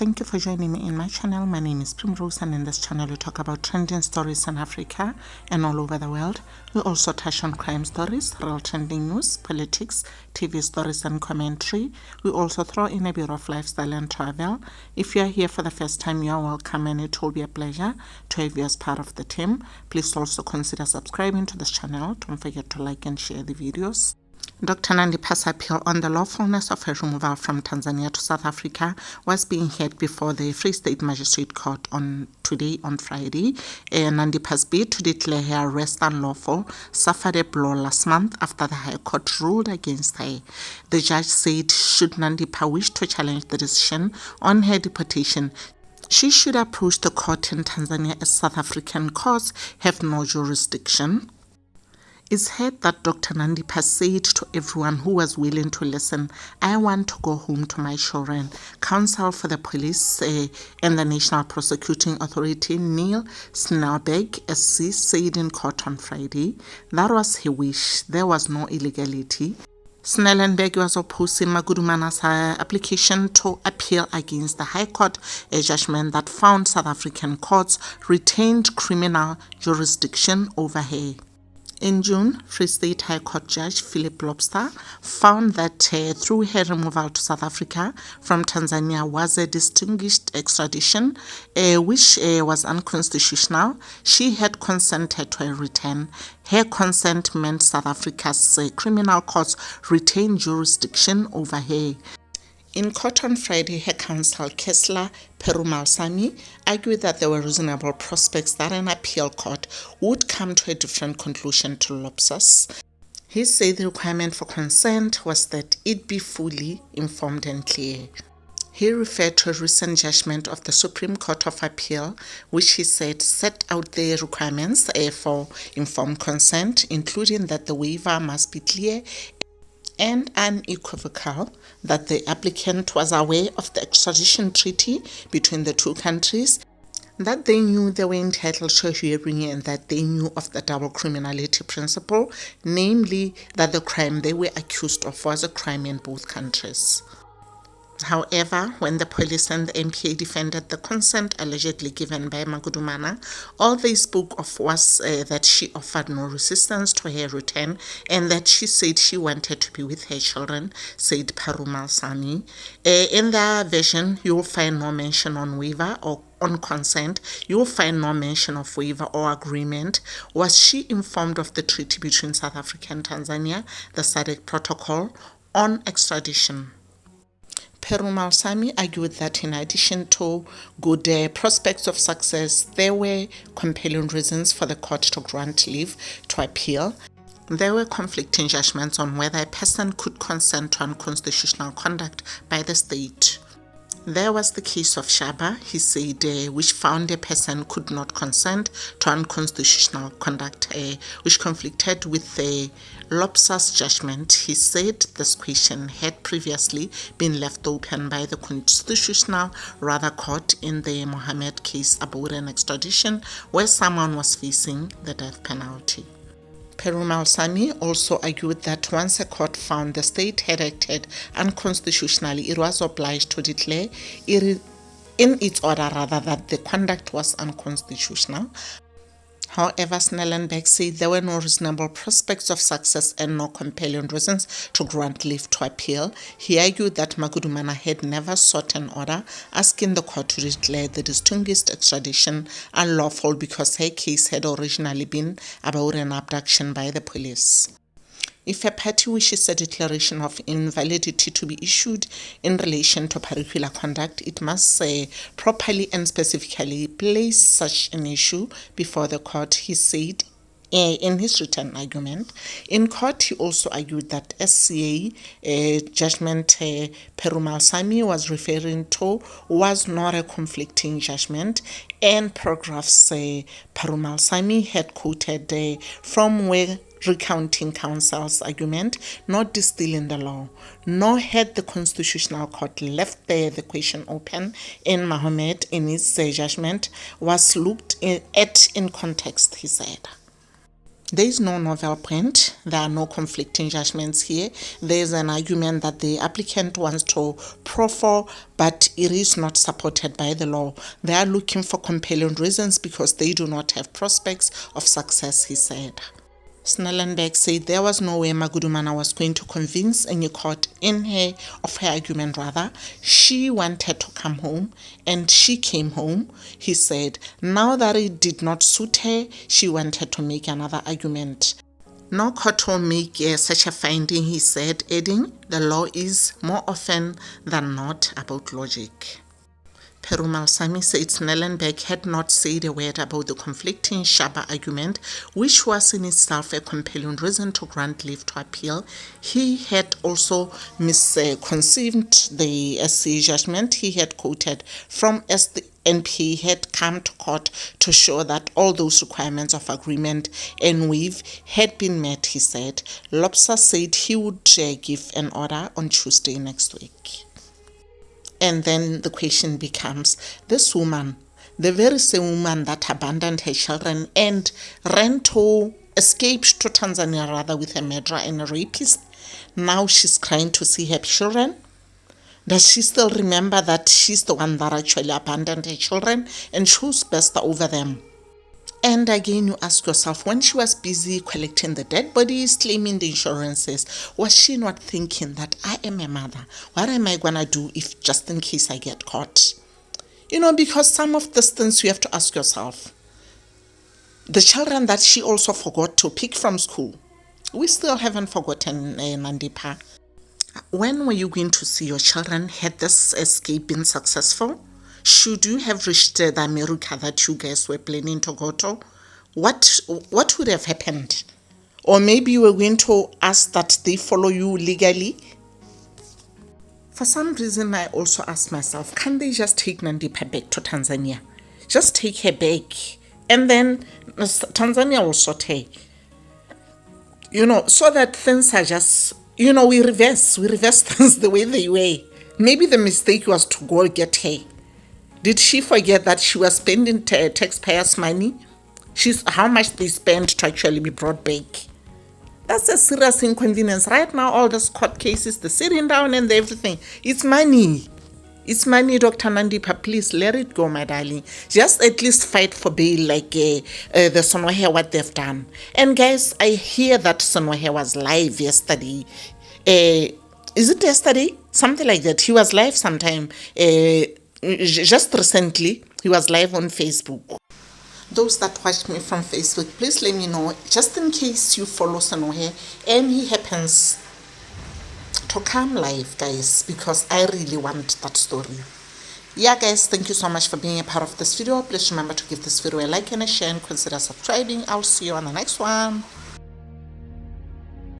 Thank you for joining me in my channel. My name is Primrose, and in this channel we talk about trending stories in Africa and all over the world. We also touch on crime stories, real trending news, politics, TV stories and commentary. We also throw in a bit of lifestyle and travel. If you are here for the first time, you are welcome, and it will be a pleasure to have you as part of the team. Please also consider subscribing to this channel. Don't forget to like and share the videos. Dr Nandipha's appeal on the lawfulness of her removal from Tanzania to South Africa was being heard before the Free State Magistrate Court on Friday. Nandipha's bid to declare her arrest unlawful suffered a blow last month after the High Court ruled against her. The judge said should Nandipha wish to challenge the decision on her deportation, she should approach the court in Tanzania as South African courts have no jurisdiction. It's heard that Dr Nandipha said to everyone who was willing to listen, "I want to go home to my children." Counsel for the police and the National Prosecuting Authority, Neil Snellberg, SC, said in court on Friday that was her wish. There was no illegality. Snellenberg was opposing Magudumana's application to appeal against the High Court, a judgment that found South African courts retained criminal jurisdiction over her. In June, Free State High Court Judge Philip Lobster found that through her removal to South Africa from Tanzania was a distinguished extradition, which was unconstitutional. She had consented to a return. Her consent meant South Africa's criminal courts retained jurisdiction over her. In court on Friday, her counsel, Kessler Perumal-Sami, argued that there were reasonable prospects that an appeal court would come to a different conclusion to Lobster's. He said the requirement for consent was that it be fully informed and clear. He referred to a recent judgment of the Supreme Court of Appeal, which he said set out the requirements for informed consent, including that the waiver must be clear and unequivocal, that the applicant was aware of the extradition treaty between the two countries, that they knew they were entitled to a hearing, and that they knew of the double criminality principle, namely that the crime they were accused of was a crime in both countries. However, when the police and the MPA defended the consent allegedly given by Magudumana, all they spoke of was that she offered no resistance to her return and that she said she wanted to be with her children, said Perumal-Sami. In their version, you will find no mention on waiver or on consent. You will find no mention of waiver or agreement. Was she informed of the treaty between South Africa and Tanzania, the SADC protocol on extradition? Perumal-Sami argued that in addition to good prospects of success, there were compelling reasons for the court to grant leave to appeal. There were conflicting judgments on whether a person could consent to unconstitutional conduct by the state. There was the case of Shaba, he said, which found a person could not consent to unconstitutional conduct, which conflicted with the Lobster's judgment. He said this question had previously been left open by the Constitutional Court in the Mohammed case about an extradition where someone was facing the death penalty. Perumal-Sami also argued that once a court found the state had acted unconstitutionally, it was obliged to declare in its order that the conduct was unconstitutional. However, Snellenberg said there were no reasonable prospects of success and no compelling reasons to grant leave to appeal. He argued that Magudumana had never sought an order asking the court to declare the distinguished extradition unlawful because her case had originally been about an abduction by the police. If a party wishes a declaration of invalidity to be issued in relation to particular conduct, it must properly and specifically place such an issue before the court, he said in his written argument. In court, he also argued that SCA judgment Perumal-Sami was referring to was not a conflicting judgment, and paragraphs Perumal-Sami had quoted from where recounting counsel's argument, not distilling the law, nor had the Constitutional Court left the question open in Mohammed in its judgment, was looked at in context, he said. There is no novel point. There are no conflicting judgments here. There is an argument that the applicant wants to proffer, but it is not supported by the law. They are looking for compelling reasons because they do not have prospects of success, he said. Snellenberg said there was no way Magudumana was going to convince any court of her argument rather. She wanted to come home and she came home. He said now that it did not suit her, she wanted to make another argument. No court will make such a finding, he said, adding, the law is more often than not about logic. Perumal Sami said Snellenberg had not said a word about the conflicting Shaba argument, which was in itself a compelling reason to grant leave to appeal. He had also misconceived the SC judgment he had quoted from as the NP had come to court to show that all those requirements of agreement and waive had been met, he said. Lopsa said he would give an order on Tuesday next week. And then the question becomes, this woman, the very same woman that abandoned her children and escaped to Tanzania rather with a murderer and a rapist, now she's crying to see her children? Does she still remember that she's the one that actually abandoned her children and chose Bester over them? And again, you ask yourself, when she was busy collecting the dead bodies, claiming the insurances, was she not thinking that I am a mother? What am I going to do if just in case I get caught? Because some of these things you have to ask yourself. The children that she also forgot to pick from school, we still haven't forgotten Nandipha. When were you going to see your children? Had this escape been successful? Should you have reached the America that you guys were planning to go to? What would have happened? Or maybe you were going to ask that they follow you legally? For some reason, I also ask myself, can't they just take Nandipha back to Tanzania? Just take her back. And then Tanzania will sort her. So that things are just, we reverse things the way they were. Maybe the mistake was to go get her. Did she forget that she was spending taxpayers' money? How much they spent to actually be brought back? That's a serious inconvenience. Right now, all those court cases, the sitting down and everything, it's money. It's money, Dr. Nandipha. Please let it go, my darling. Just at least fight for bail like the Sonohe, what they've done. And guys, I hear that Sonohe was live yesterday. Is it yesterday? Something like that. He was live sometime. Just recently, he was live on Facebook. Those that watch me from Facebook, please let me know, just in case you follow Sanohe and he happens to come live, guys, because I really want that story. Yeah, guys, thank you so much for being a part of this video. Please remember to give this video a like and a share and consider subscribing. I'll see you on the next one.